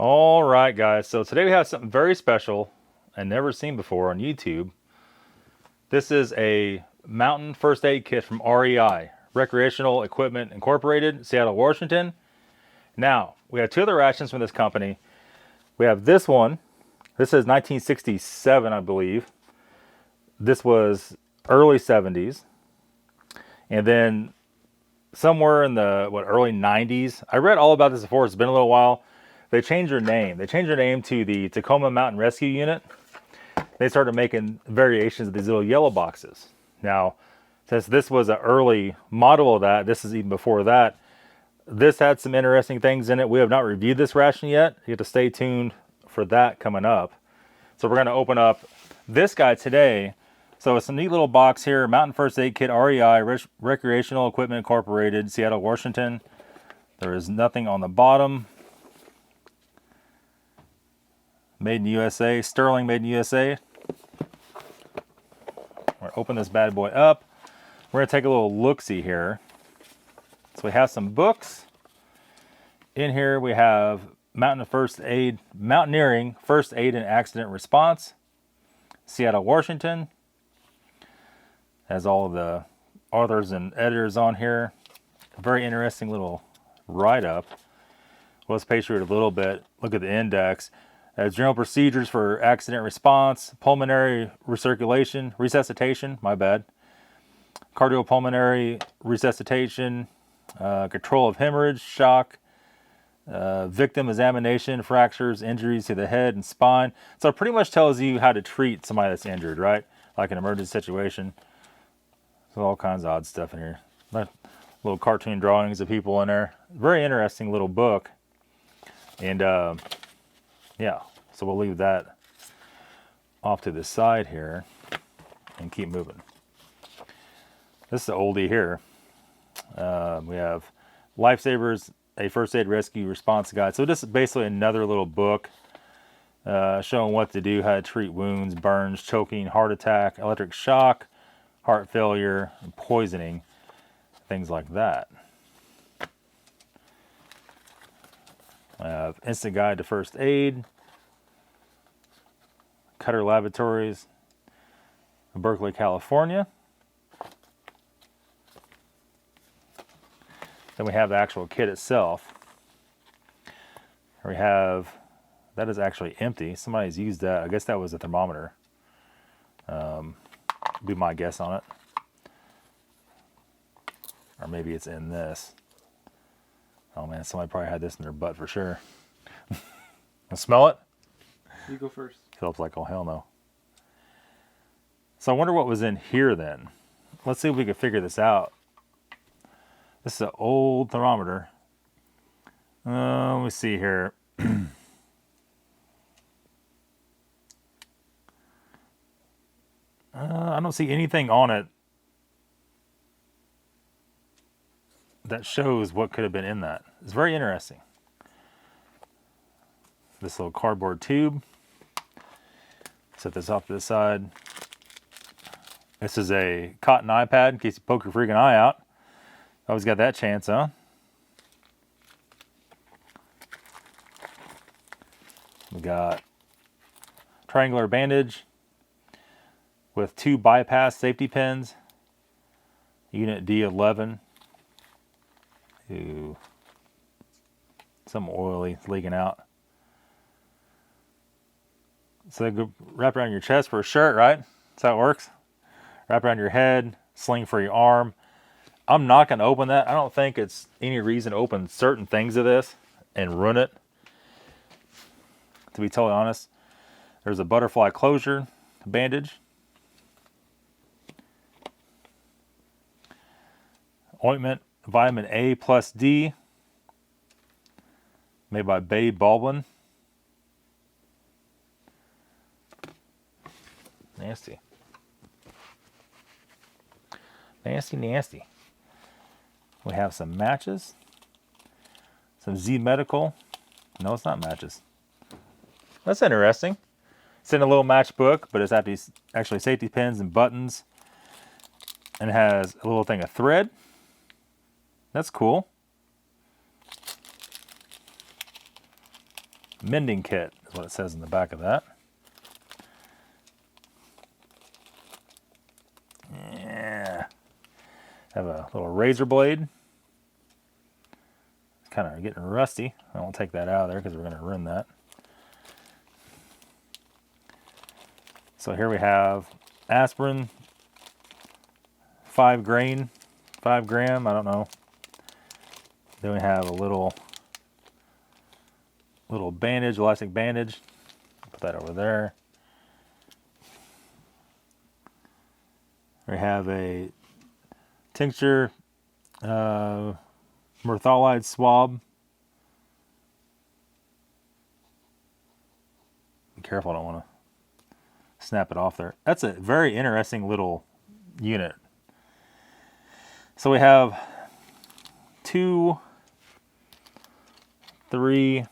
All right, guys. So today we have something very special and never seen before on YouTube. This is a mountain first aid kit from REI, Recreational Equipment Incorporated, Seattle, Washington. Now, we have two other rations from this company. We have this one. This is 1967, I believe. This was early 70s. And then somewhere in the early 90s. I read all about this before. It's been a little while. They changed their name. They changed their name to the Tacoma Mountain Rescue Unit. They started making variations of these little yellow boxes. Now, since this was an early model of that, this is even before that, this had some interesting things in it. We have not reviewed this ration yet. You have to stay tuned for that coming up. So we're going to open up this guy today. So it's a neat little box here. Mountain First Aid Kit, REI, Recreational Equipment Incorporated, Seattle, Washington. There is nothing on the bottom. Made in USA, Sterling made in USA. We're going to open this bad boy up. We're going to take a little look-see here. So we have some books. In here we have Mountaineering First Aid and Accident Response, Seattle, Washington. Has all of the authors and editors on here. A very interesting little write-up. Let's page through it a little bit. Look at the index. As general procedures for accident response, pulmonary resuscitation, cardiopulmonary resuscitation, control of hemorrhage, shock, victim examination, fractures, injuries to the head and spine. So it pretty much tells you how to treat somebody that's injured, right? Like an emergency situation. So all kinds of odd stuff in here. Little cartoon drawings of people in there. Very interesting little book. And yeah, so we'll leave that off to the side here and keep moving. This is an oldie here. We have Lifesavers, a first aid rescue response guide. So this is basically another little book showing what to do, how to treat wounds, burns, choking, heart attack, electric shock, heart failure, and poisoning, things like that. I have Instant Guide to First Aid, Cutter Laboratories, Berkeley, California. Then we have the actual kit itself. Here we have, that is actually empty. Somebody's used that. I guess that was a thermometer. Be my guess on it. Or maybe it's in this. Oh man, somebody probably had this in their butt for sure. Smell it? You go first. Philip's like, oh hell no. So I wonder what was in here then. Let's see if we can figure this out. This is an old thermometer. Let me see here. I don't see anything on it that shows what could have been in that. It's very interesting. This little cardboard tube. Set this off to the side. This is a cotton iPad in case you poke your freaking eye out. Always got that chance, huh? We got triangular bandage with 2 bypass safety pins. Unit D11. Ooh. Some oily leaking out. So they go wrap around your chest for a shirt, right? That's how it works. Wrap around your head, sling for your arm. I'm not going to open that. I don't think it's any reason to open certain things of this and ruin it. To be totally honest. There's a butterfly closure bandage. Ointment, vitamin A plus D. Made by Babe Baldwin. Nasty. Nasty, nasty. We have some matches. Some Z Medical. No, it's not matches. That's interesting. It's in a little matchbook, but it's actually safety pins and buttons. And it has a little thing of thread. That's cool. mending kit is what it says in the back of that. Yeah. Have a little razor blade. It's kind of getting rusty. I won't take that out of there because we're going to ruin that. So here we have aspirin, 5 gram, I don't know. Then we have a little bandage, elastic bandage. Put that over there. We have a tincture, mertholide swab. Be careful, I don't want to snap it off there. That's a very interesting little unit. So we have 2, 3,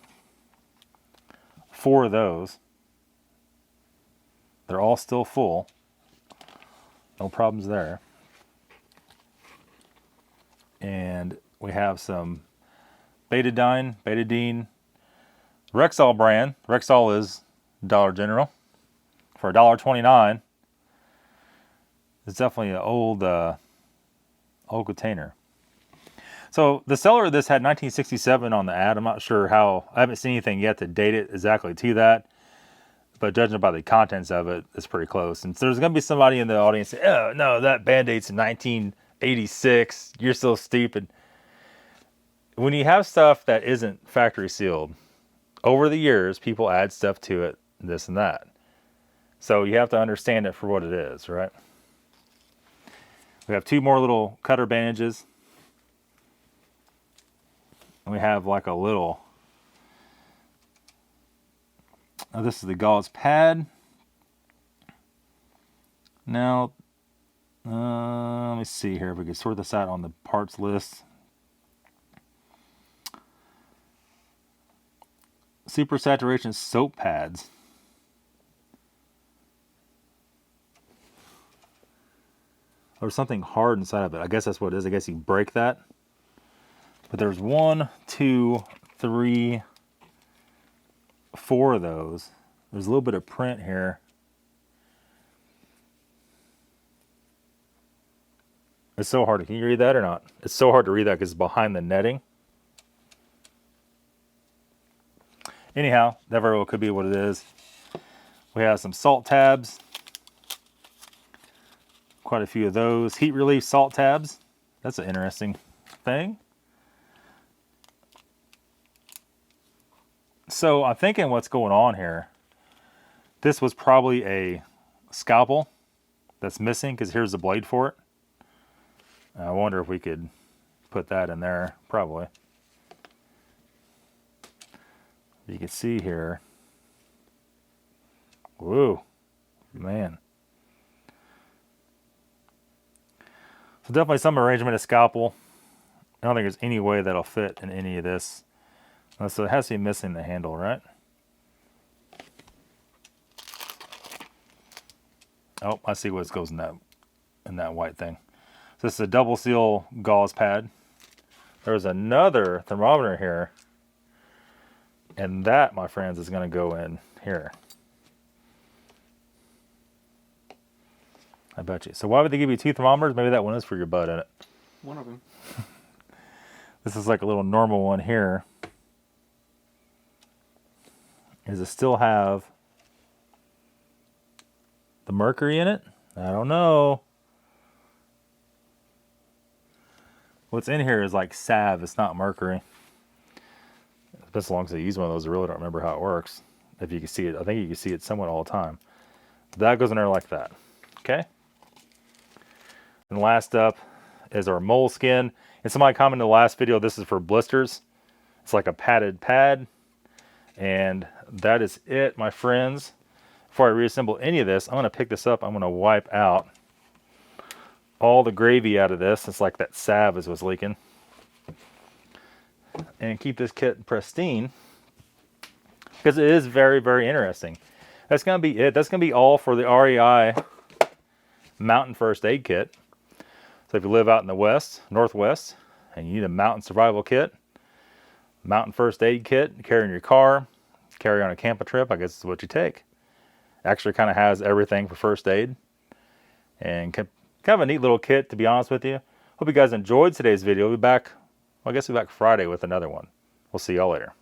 4 of those. They're all still full. No problems there. And we have some betadine, Rexall brand. Rexall is Dollar General for $1.29. It's definitely an old container. So the seller of this had 1967 on the ad. I'm not sure how, I haven't seen anything yet to date it exactly to that. But judging by the contents of it, it's pretty close. And so there's going to be somebody in the audience say, oh, no, that Band-Aid's in 1986. You're so stupid. When you have stuff that isn't factory sealed, over the years, people add stuff to it, this and that. So you have to understand it for what it is, right? We have 2 more little cutter bandages. And we have like a little... Now this is the Gauze Pad. Now, let me see here if we can sort this out on the parts list. Super saturation soap pads. There's something hard inside of it. I guess that's what it is. I guess you break that. But there's 1, 2, 3, 4 of those. There's a little bit of print here. It's so hard. Can you read that or not? It's so hard to read that because it's behind the netting. Anyhow, that very well could be what it is. We have some salt tabs. Quite a few of those. Heat relief salt tabs. That's an interesting thing. So I'm thinking what's going on here. This was probably a scalpel that's missing because here's the blade for it. I wonder if we could put that in there. Probably. You can see here. Whoa, man. So definitely some arrangement of scalpel. I don't think there's any way that'll fit in any of this. So it has to be missing the handle, right? Oh, I see what goes in that white thing. So this is a double seal gauze pad. There's another thermometer here. And that, my friends, is going to go in here. I bet you. So why would they give you 2 thermometers? Maybe that one is for your butt in it. One of them. This is like a little normal one here. Does it still have the mercury in it? I don't know. What's in here is like salve. It's not mercury. It's been so long since I used one of those, I really don't remember how it works. If you can see it, I think you can see it somewhat all the time. That goes in there like that. Okay? And last up is our moleskin. And somebody commented in the last video, this is for blisters. It's like a padded pad. And that is it, my friends. Before I reassemble any of this, I'm going to pick this up. I'm going to wipe out all the gravy out of this. It's like that salve is what's leaking. And keep this kit pristine. Because it is very, very interesting. That's going to be it. That's going to be all for the REI Mountain First Aid Kit. So if you live out in the west, northwest, and you need a mountain survival kit, Mountain First Aid Kit, carry in your car, carry on a camping trip, I guess is what you take. Actually kind of has everything for first aid. And kind of a neat little kit, to be honest with you. Hope you guys enjoyed today's video. We'll be back, well, I guess we'll be back Friday with another one. We'll see y'all later.